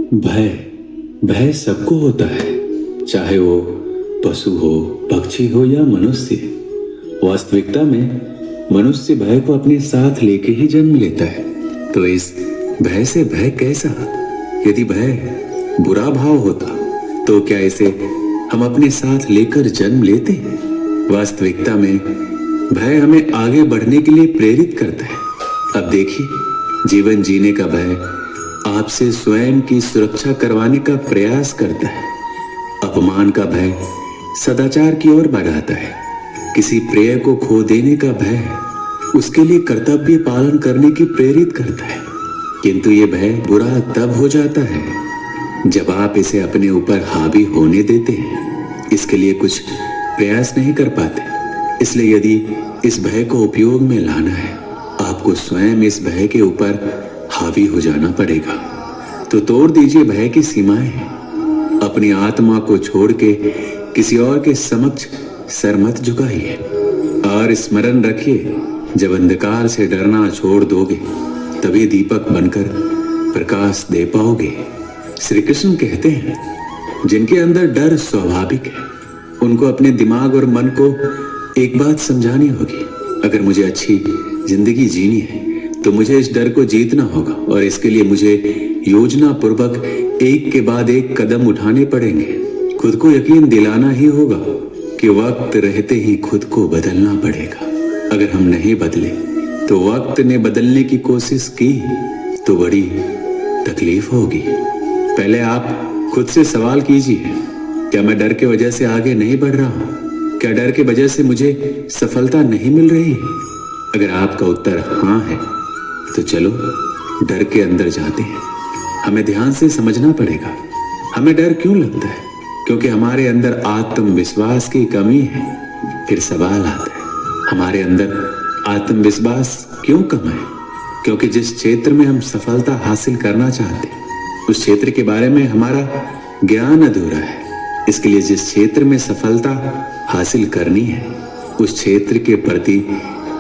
भय भय सबको होता है, चाहे वो पशु हो, पक्षी हो या मनुष्य। वास्तविकता में मनुष्य भय को अपने साथ लेके ही जन्म लेता है। तो इस भय से भय कैसा? यदि भय बुरा भाव होता तो क्या इसे हम अपने साथ लेकर जन्म लेते? वास्तविकता में भय हमें आगे बढ़ने के लिए प्रेरित करता है। अब देखिए, जीवन जीने का भय आपसे स्वयं की सुरक्षा करवाने का प्रयास करता है। अपमान का भय सदाचार की ओर बढ़ाता है। किसी प्रिय को खो देने का भय उसके लिए कर्तव्य पालन करने की प्रेरित करता है। किंतु ये भय बुरा तब हो जाता है जब आप इसे अपने ऊपर हावी होने देते हैं, इसके लिए कुछ प्रयास नहीं कर पाते। इसलिए यदि इस भय को उपयोग में लाना है, आपको स्वयं इस भय के ऊपर हावी हो जाना पड़ेगा। तो तोड़ दीजिए भय की सीमाएं। अपनी आत्मा को छोड़ के किसी और के समक्ष सर मत झुकाइए और स्मरण रखिए, जब अंधकार से डरना छोड़ दोगे तभी दीपक बनकर प्रकाश दे पाओगे। श्री कृष्ण कहते हैं, जिनके अंदर डर स्वाभाविक है उनको अपने दिमाग और मन को एक बात समझानी होगी। अगर मुझे अच्छी जिंदगी जीनी है तो मुझे इस डर को जीतना होगा और इसके लिए मुझे योजना पूर्वक एक के बाद एक कदम उठाने पड़ेंगे। खुद को यकीन दिलाना ही होगा कि वक्त रहते ही खुद को बदलना पड़ेगा। अगर हम नहीं बदले तो वक्त ने बदलने की कोशिश की तो बड़ी तकलीफ होगी। पहले आप खुद से सवाल कीजिए, क्या मैं डर के वजह से आगे नहीं बढ़ रहा हूं? क्या डर के वजह से मुझे सफलता नहीं मिल रही? अगर आपका उत्तर हाँ है तो चलो डर के अंदर जाते हैं। हमें ध्यान से समझना पड़ेगा, हमें डर क्यों लगता है? क्योंकि हमारे अंदर आत्मविश्वास की कमी है। फिर सवाल आता है, हमारे अंदर आत्मविश्वास क्यों कम है? क्योंकि जिस क्षेत्र में हम सफलता हासिल करना चाहते हैं उस क्षेत्र के बारे में हमारा ज्ञान अधूरा है। इसके लिए जिस क्षेत्र में सफलता हासिल करनी है उस क्षेत्र के प्रति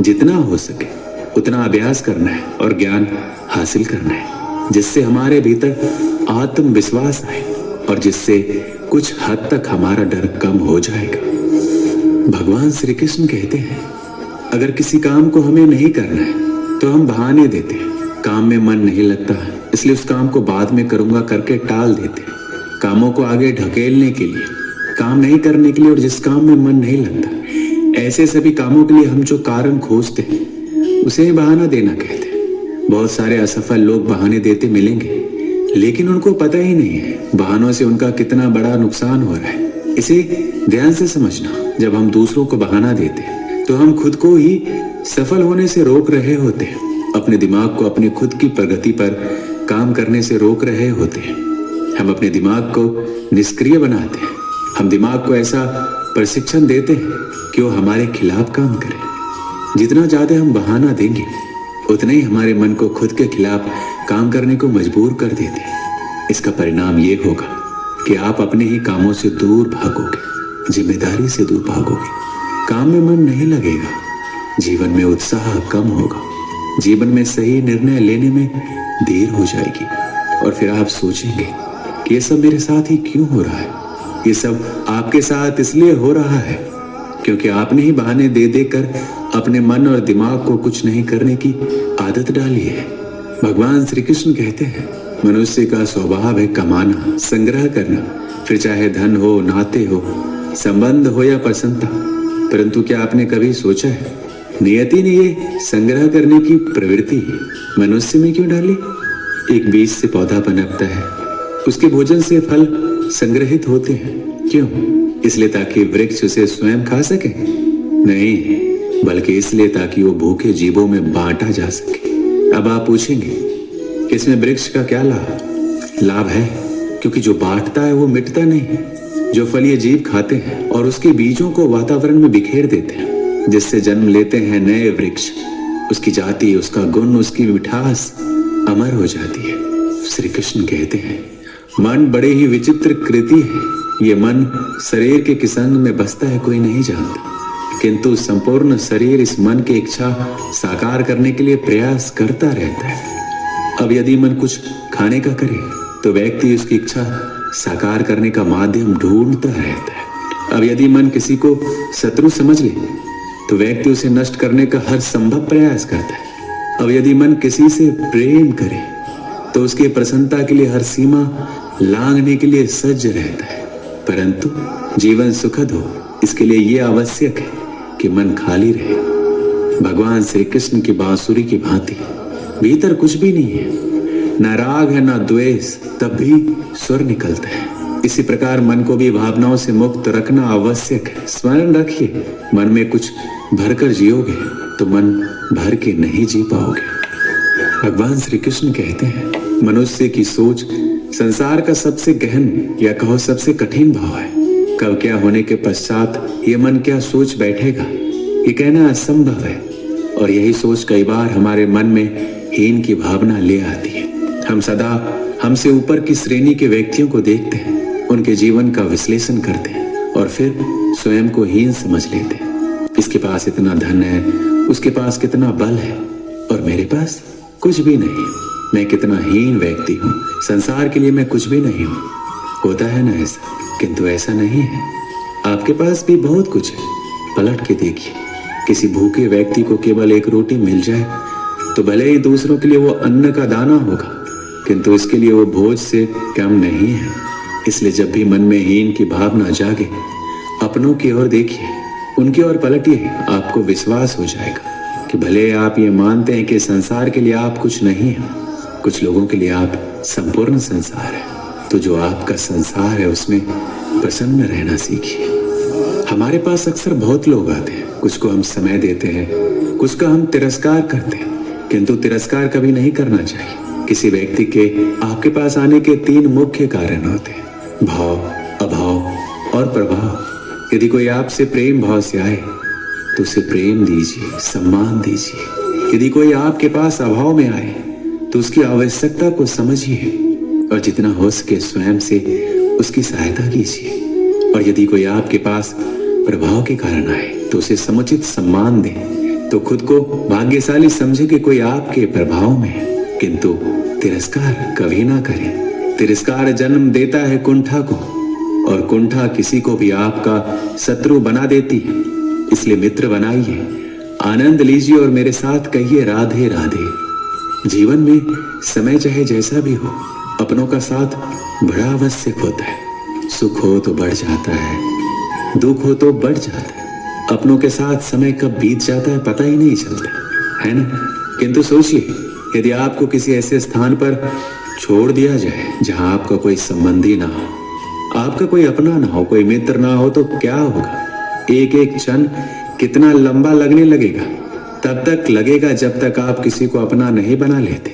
जितना हो सके उतना अभ्यास करना है और ज्ञान हासिल करना है, जिससे हमारे भीतर आत्मविश्वास आए और जिससे कुछ हद तक हमारा डर कम हो जाएगा। भगवान श्री कृष्ण कहते हैं, अगर किसी काम को हमें नहीं करना है तो हम बहाने देते हैं। काम में मन नहीं लगता है इसलिए उस काम को बाद में करूंगा करके टाल देते हैं। कामों को आगे ढकेलने के लिए, काम नहीं करने के लिए, और जिस काम में मन नहीं लगता ऐसे सभी कामों के लिए हम जो कारण खोजते हैं उसे ही बहाना देना कहते हैं। बहुत सारे असफल लोग बहाने देते मिलेंगे लेकिन उनको पता ही नहीं है बहानों से उनका कितना बड़ा नुकसान हो रहा है। इसे ध्यान से समझना, जब हम दूसरों को बहाना देते हैं तो हम खुद को ही सफल होने से रोक रहे होते हैं। अपने दिमाग को अपनी खुद की प्रगति पर काम करने से रोक रहे होते हैं। हम अपने दिमाग को निष्क्रिय बनाते हैं। हम दिमाग को ऐसा प्रशिक्षण देते हैं कि वो हमारे खिलाफ काम करे। जितना ज्यादा हम बहाना देंगे उतना ही हमारे मन को खुद के खिलाफ काम करने को मजबूर कर देते हैं। इसका परिणाम ये होगा कि आप अपने ही कामों से दूर भागोगे, जिम्मेदारी से दूर भागोगे, काम में मन नहीं लगेगा, जीवन में उत्साह कम होगा, जीवन में सही निर्णय लेने में देर हो जाएगी और फिर आप सोचेंगे कि ये सब मेरे साथ ही क्यों हो रहा है? ये सब आपके साथ इसलिए हो रहा है क्योंकि आपने ही बहाने दे देकर अपने मन और दिमाग को कुछ नहीं करने की आदत डाली है। भगवान श्री कृष्ण कहते हैं, मनुष्य का स्वभाव है कमाना, संग्रह करना, फिर चाहे धन हो, नाते हो, संबंध हो या प्रसन्नता। परंतु क्या आपने कभी सोचा है, नियति ने ये संग्रह करने की प्रवृत्ति मनुष्य में क्यों डाली? एक बीज से पौधा पनपता है, उसके भोजन से फल संग्रहित होते हैं। क्यों? इसलिए ताकि वृक्ष उसे स्वयं खा सके? नहीं, बल्कि इसलिए ताकि वो भूखे जीवों में बांटा जा सके। अब आप पूछेंगे कि इसमें वृक्ष का क्या लाभ है? क्योंकि जो बांटता है वो मिटता नहीं। जो फल ये जीव खाते हैं और उसके बीजों को वातावरण में बिखेर देते हैं, जिससे जन्म लेते हैं नए वृक्ष, उसकी जाति, उसका गुण, उसकी मिठास अमर हो जाती है। श्री कृष्ण कहते हैं, मन बड़े ही विचित्र कृति है। ये मन शरीर के किस अंग में बसता है कोई नहीं जानता, किंतु संपूर्ण शरीर इस मन की इच्छा साकार करने के लिए प्रयास करता रहता है। अब यदि मन कुछ खाने का करे तो व्यक्ति उसकी इच्छा साकार करने का माध्यम ढूंढता रहता है। अब यदि मन किसी को शत्रु समझ ले तो व्यक्ति उसे नष्ट करने का हर संभव प्रयास करता है। अब यदि मन किसी से प्रेम करे तो उसकी प्रसन्नता के लिए हर सीमा लांघने के लिए सज्ज रहता है। परंतु जीवन सुखद हो इसके लिए यह आवश्यक है कि मन खाली रहे। भगवान श्री कृष्ण की बांसुरी की भांति भीतर कुछ भी नहीं है, न राग है न द्वेष, तब भी स्वर निकलता है। इसी प्रकार मन को भी भावनाओं से मुक्त रखना आवश्यक है। स्मरण रखिए, मन में कुछ भरकर जियोगे तो मन भर के नहीं जी पाओगे। भगवान श्री कृष्ण कहते हैं, मनुष्य की सोच संसार का सबसे गहन या कहो सबसे कठिन भाव है। कब क्या होने के पश्चात ये मन क्या सोच बैठेगा ये कहना असंभव है। और यही सोच कई बार हमारे मन में हीन की भावना ले आती है। हम सदा हमसे ऊपर की श्रेणी के व्यक्तियों को देखते हैं, उनके जीवन का विश्लेषण करते हैं और फिर स्वयं को हीन समझ लेते हैं। इसके पास इतना धन है, उसके पास कितना बल है और मेरे पास कुछ भी नहीं। मैं कितना हीन व्यक्ति हूँ, संसार के लिए मैं कुछ भी नहीं हूँ। होता है ना ऐसा, किंतु ऐसा नहीं है। आपके पास भी बहुत कुछ है। पलट के देखिए, किसी भूखे व्यक्ति को केवल एक रोटी मिल जाए तो भले ही दूसरों के लिए वो अन्न का दाना होगा, किंतु इसके लिए वो भोज से कम नहीं है। इसलिए जब भी मन में हीन की भावना जागे, अपनों की ओर देखिए, उनकी ओर पलटिए, आपको विश्वास हो जाएगा कि भले आप ये मानते हैं कि संसार के लिए आप कुछ नहीं हैं, कुछ लोगों के लिए आप संपूर्ण संसार है। तो जो आपका संसार है उसमें प्रसन्न रहना सीखिए। हमारे पास अक्सर बहुत लोग आते हैं, कुछ को हम समय देते हैं, कुछ का हम तिरस्कार करते हैं, किंतु तिरस्कार कभी नहीं करना चाहिए। किसी व्यक्ति के आपके पास आने के 3 मुख्य कारण होते हैं, भाव, अभाव और प्रभाव। यदि कोई आपसे प्रेम भाव से आए तो उसे प्रेम दीजिए, सम्मान दीजिए। यदि कोई आपके पास अभाव में आए तो उसकी आवश्यकता को समझिए और जितना हो सके स्वयं से उसकी सहायता कीजिए। और यदि कोई आपके पास प्रभाव के कारण आए तो उसे समुचित सम्मान दें। तो खुद को भाग्यशाली समझे कि कोई आपके प्रभाव में है, किंतु तिरस्कार कभी ना करें। तिरस्कार जन्म देता है कुंठा को और कुंठा किसी को भी आपका शत्रु बना देती है। इसलिए मित्र बनाइए, आनंद लीजिए और मेरे साथ कहिए राधे राधे। जीवन में समय चाहे जैसा भी हो, अपनों का साथ बड़ा आवश्यक होता है। सुख हो तो बढ़ जाता है, दुख हो तो बढ़ जाता है। अपनों के साथ समय कब बीत जाता है पता ही नहीं चलता, है ना? किंतु सोचिए, यदि आपको किसी ऐसे स्थान पर छोड़ दिया जाए जहां आपका कोई संबंधी ना हो, आपका कोई अपना ना हो, कोई मित्र ना हो, तो क्या होगा? एक एक क्षण कितना लंबा लगने लगेगा। तब तक लगेगा जब तक आप किसी को अपना नहीं बना लेते।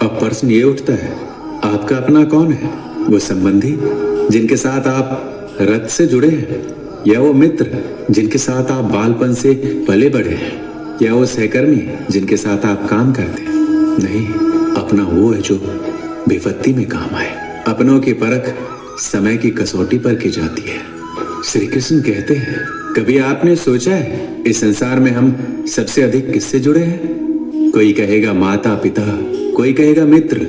अब प्रश्न ये उठता है, आपका अपना कौन है? वो संबंधी जिनके साथ आप रक्त से जुड़े हैं, या वो मित्र जिनके साथ आप बालपन से पले बढ़े हैं, या वो सहकर्मी जिनके साथ आप काम करते हैं? नहीं, अपना वो है जो विपत्ति में काम आए। अपनों की परख समय की कसौटी पर की जाती है। श्री कृष्ण कहते हैं, कभी आपने सोचा है इस संसार में हम सबसे अधिक किससे जुड़े हैं? कोई कहेगा माता पिता, कोई कहेगा मित्र,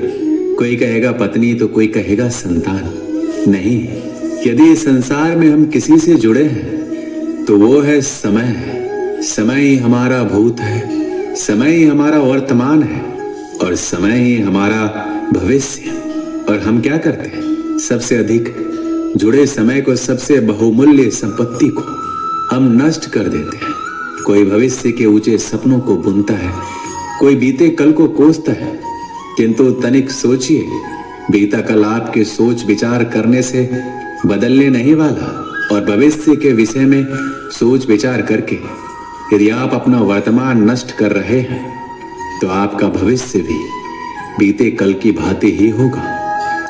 कोई कहेगा पत्नी, तो कोई कहेगा संतान। नहीं, यदि इस संसार में हम किसी से जुड़े हैं तो वो है समय। समय ही हमारा भूत है, समय ही हमारा वर्तमान है और समय ही हमारा भविष्य। और हम क्या करते हैं? सबसे अधिक जुड़े समय को, सबसे बहुमूल्य संपत्ति को हम नष्ट कर देते हैं। कोई भविष्य के ऊंचे सपनों को बुनता है, कोई बीते कल को कोसता है, किंतु तनिक सोचिए, बीता कल आपके सोच विचार करने से बदलने नहीं वाला। और भविष्य के विषय में सोच विचार करके यदि आप अपना वर्तमान नष्ट कर रहे हैं तो आपका भविष्य भी बीते कल की भांति ही होगा।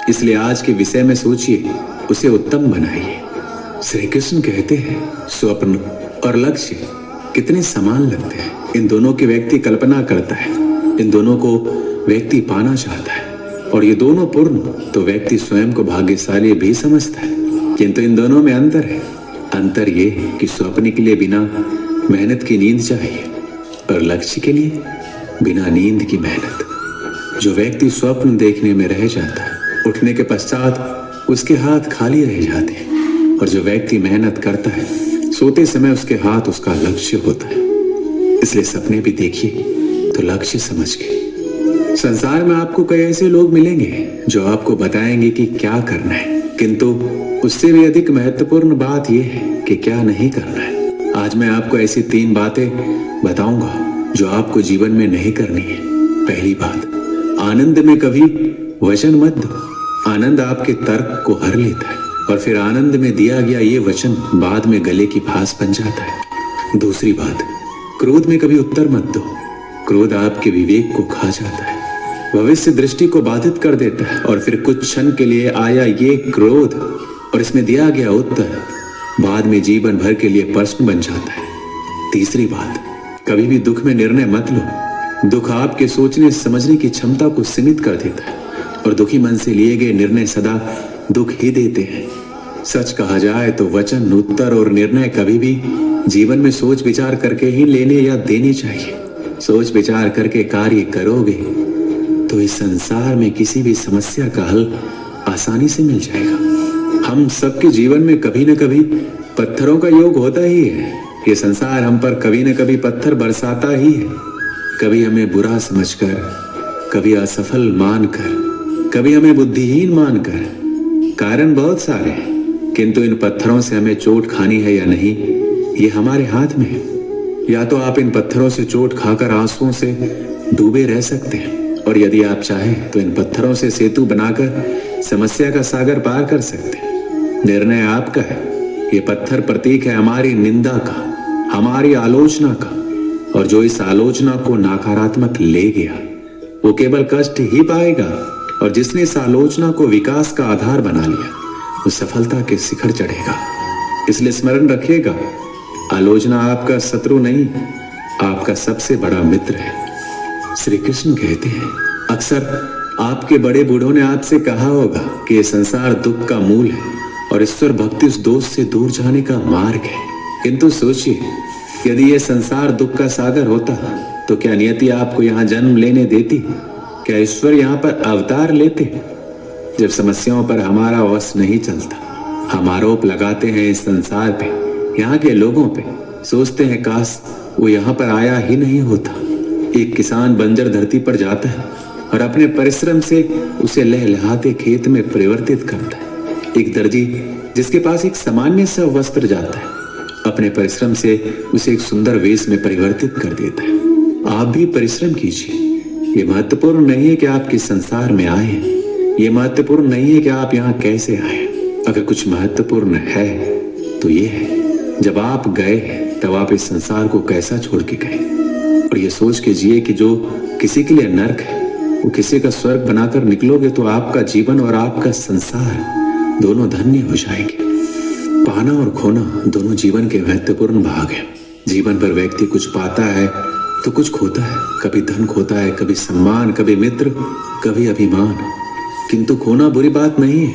इसलिए आज के विषय में सोचिए, उसे उत्तम बनाइए। श्री कृष्ण कहते हैं, स्वप्न और लक्ष्य कितने समान लगते हैं। इन दोनों की व्यक्ति कल्पना करता है, इन दोनों को व्यक्ति पाना चाहता है, और ये दोनों पूर्ण तो व्यक्ति स्वयं को भाग्यशाली भी समझता है। किंतु इन दोनों में अंतर है। अंतर ये है कि स्वप्न के लिए बिना मेहनत की नींद चाहिए और लक्ष्य के लिए बिना नींद की मेहनत। जो व्यक्ति स्वप्न देखने में रह जाता है उठने के पश्चात उसके हाथ खाली रह जाते हैं। और जो व्यक्ति मेहनत करता है, सोते समय उसके हाथ उसका लक्ष्य होता है। इसलिए सपने भी देखिए तो लक्ष्य समझ के। संसार में आपको कई ऐसे लोग मिलेंगे जो आपको बताएंगे कि क्या करना है, किंतु उससे भी अधिक महत्वपूर्ण बात यह है कि क्या नहीं करना है। आज मैं आपको ऐसी 3 बातें बताऊंगा जो आपको जीवन में नहीं करनी है। पहली बात, आनंद में कभी वचन मत दो। आनंद आपके तर्क को हर लेता है और फिर आनंद में दिया गया ये वचन बाद में गले की फांस बन जाता है। दूसरी बात, क्रोध में कभी उत्तर मत दो। क्रोध आपके विवेक को खा जाता है, भविष्य दृष्टि को बाधित कर देता है और फिर कुछ क्षण के लिए आया ये क्रोध और इसमें दिया गया उत्तर बाद में जीवन भर के लिए प्रश्न बन जाता है। तीसरी बात, कभी भी दुख में निर्णय मत लो। दुख आपके सोचने समझने की क्षमता को सीमित कर देता है और दुखी मन से लिए गए निर्णय सदा दुख ही देते हैं। सच कहा जाए तो वचन, उत्तर और निर्णय कभी भी जीवन में सोच विचार करके ही लेने या देने चाहिए। सोच विचार करके कार्य करोगे तो इस संसार में किसी भी समस्या का हल आसानी से मिल जाएगा। हम सबके जीवन में कभी न कभी पत्थरों का योग होता ही है। ये संसार हम पर कभी न कभी पत्थर बरसाता ही है, कभी हमें बुरा समझकर, कभी असफल मानकर, कभी हमें बुद्धिहीन मानकर। कारण बहुत सारे हैं, किंतु इन पत्थरों से हमें चोट खानी है या नहीं, ये हमारे हाथ में है। या तो आप इन पत्थरों से चोट खाकर आंसुओं से डूबे रह सकते हैं, और यदि आप चाहें तो इन पत्थरों से सेतु बनाकर समस्या का सागर पार कर सकते हैं। निर्णय आपका है। ये पत्थर प्रतीक है हमारी निंदा का, हमारी आलोचना का, और जो इस आलोचना को नकारात्मक ले गया वो केवल कष्ट ही पाएगा, और जिसने इस आलोचना को विकास का आधार बना लिया वो सफलता के शिखर चढ़ेगा। इसलिए स्मरण रखिएगा, आलोचना आपका शत्रु नहीं, आपका सबसे बड़ा मित्र है। श्री कृष्ण कहते हैं, अक्सर आपके बड़े बूढ़ों ने आपसे कहा होगा कि यह संसार दुख का मूल है और ईश्वर भक्ति उस दोष से दूर जाने का मार्ग है। किंतु सोचिए, यदि यह संसार दुख का सागर होता तो क्या नियति आपको यहाँ जन्म लेने देती? क्या ईश्वर यहाँ पर अवतार लेते? जब समस्याओं पर हमारा वश नहीं चलता, हम आरोप लगाते हैं इस संसार पे, यहाँ के लोगों पे, सोचते हैं काश वो यहाँ पर आया ही नहीं होता। एक किसान बंजर धरती पर जाता है और अपने परिश्रम से उसे लहलहाते खेत में परिवर्तित करता है। एक दर्जी जिसके पास एक सामान्य सा वस्त्र जाता है, अपने परिश्रम से उसे एक सुंदर वेश में परिवर्तित कर देता है। आप भी परिश्रम कीजिए। ये महत्वपूर्ण नहीं है कि आप किस संसार में आए हैं, ये महत्वपूर्ण नहीं है कि आप यहाँ कैसे आए। अगर कुछ महत्वपूर्ण है तो ये है, जब आप गए तब आप इस संसार को कैसा छोड़ के गए। और ये सोच के जिए कि जो किसी के लिए नर्क है वो किसी का स्वर्ग बनाकर निकलोगे तो आपका जीवन और आपका संसार दोनों धन्य हो जाएंगे। पाना और खोना दोनों जीवन के महत्वपूर्ण भाग हैं। जीवन पर व्यक्ति कुछ पाता है तो कुछ खोता है। कभी धन खोता है, कभी सम्मान, कभी मित्र, कभी अभिमान। किंतु खोना बुरी बात नहीं है,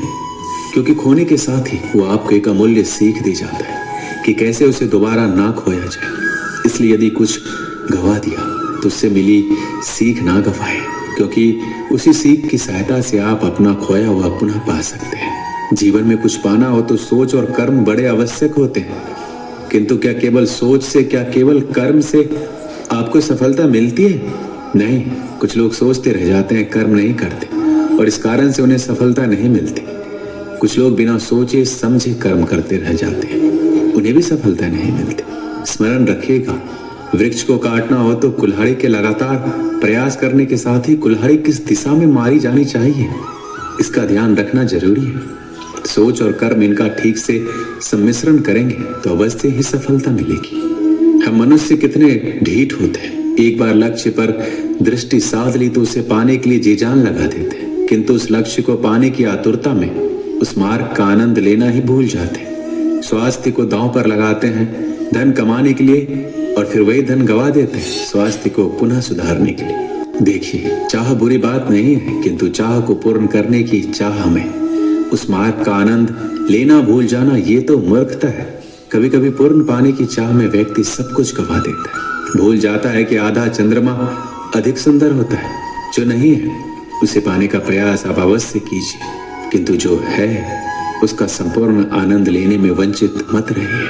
क्योंकि खोने के साथ ही वो आपको एक अमूल्य सीख दी जाता है कि कैसे उसे दोबारा ना खोया जाए। इसलिए यदि कुछ गवा दिया तो उससे मिली सीख ना गवाए, क्योंकि उसी सीख की सहायता से आप अपना खोया हुआ पुनः पा सकते हैं। जीवन में कुछ पाना हो तो सोच और कर्म बड़े आवश्यक होते हैं, किंतु क्या केवल सोच से, क्या केवल कर्म से आपको सफलता मिलती है? नहीं, कुछ लोग सोचते रह जाते हैं, कर्म नहीं करते, और इस कारण से उन्हें सफलता नहीं मिलती। कुछ लोग बिना सोचे समझे कर्म करते रह जाते हैं, उन्हें भी सफलता नहीं मिलती। स्मरण रखिएगा, वृक्ष को काटना हो तो कुल्हाड़ी के लगातार प्रयास करने के साथ ही कुल्हाड़ी किस दिशा में मारी जानी चाहिए, इसका ध्यान रखना जरूरी है। सोच और कर्म इनका ठीक से सम्मिश्रण करेंगे तो अवश्य ही सफलता मिलेगी। हम मनुष्य कितने ढीठ होते हैं, एक बार लक्ष्य पर दृष्टि साध ली तो उसे पाने के लिए जी जान लगा देते हैं, किंतु उस लक्ष्य को पाने की आतुरता में उस मार्ग का आनंद लेना ही भूल जाते हैं। स्वास्थ्य को दांव पर लगाते हैं धन कमाने के लिए, और फिर वही धन गवा देते हैं स्वास्थ्य को पुनः सुधारने के लिए। देखिए, चाह बुरी बात नहीं है, किंतु चाह को पूर्ण करने की चाह में उस मार्ग का आनंद लेना भूल जाना, ये तो मूर्खता है। कभी कभी पूर्ण पाने की चाह में व्यक्ति सब कुछ गवा देता है, भूल जाता है कि आधा चंद्रमा अधिक सुंदर होता है जो नहीं है। उसे पाने का प्रयास आप अवश्य कीजिए, किंतु जो है उसका संपूर्ण आनंद लेने में वंचित मत रहिए।